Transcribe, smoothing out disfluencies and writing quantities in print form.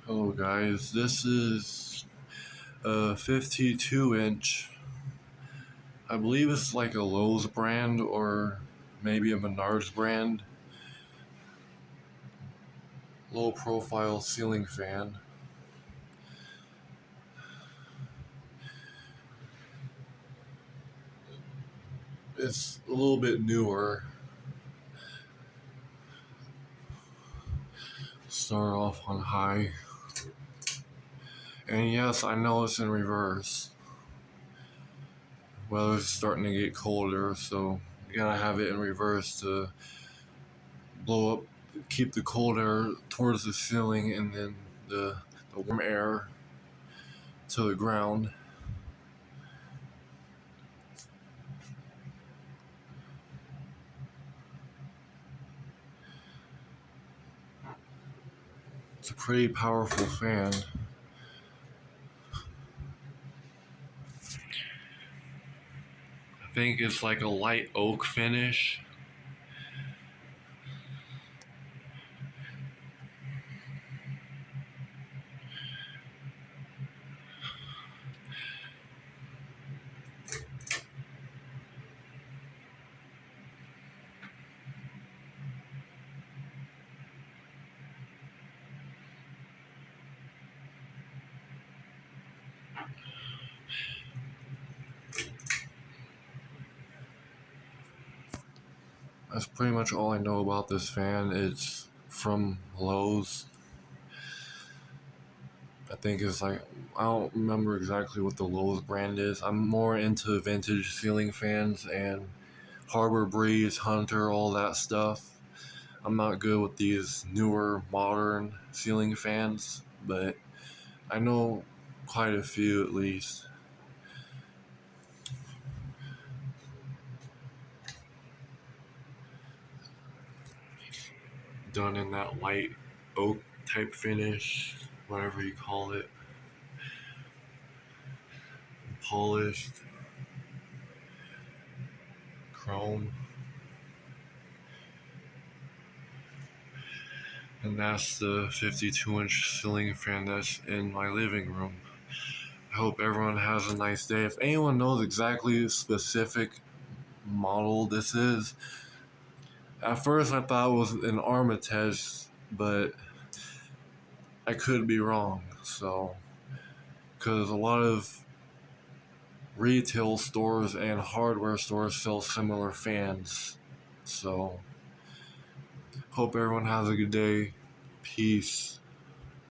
Hello guys, this is a 52-inch. I believe it's like a Lowe's brand or maybe a Menards brand. Low profile ceiling fan. It's a little bit newer. Start off on high. And yes, I know it's in reverse. Weather's starting to get colder, so you gotta have it in reverse to blow up, keep the cold air towards the ceiling and then the warm air to the ground. It's a pretty powerful fan. I think it's like a light oak finish. That's pretty much all I know about this fan. It's from Lowe's. I think it's like, I don't remember exactly what the Lowe's brand is. I'm more into vintage ceiling fans and Harbor Breeze, Hunter, all that stuff. I'm not good with these newer modern ceiling fans, but I know quite a few at least. Done in that light oak type finish, whatever you call it. Polished chrome. And that's the 52-inch ceiling fan that's in my living room. I hope everyone has a nice day. If anyone knows exactly specific model this is, at first I thought it was an Armitage, but I could be wrong. So, because a lot of retail stores and hardware stores sell similar fans. So, hope everyone has a good day. Peace.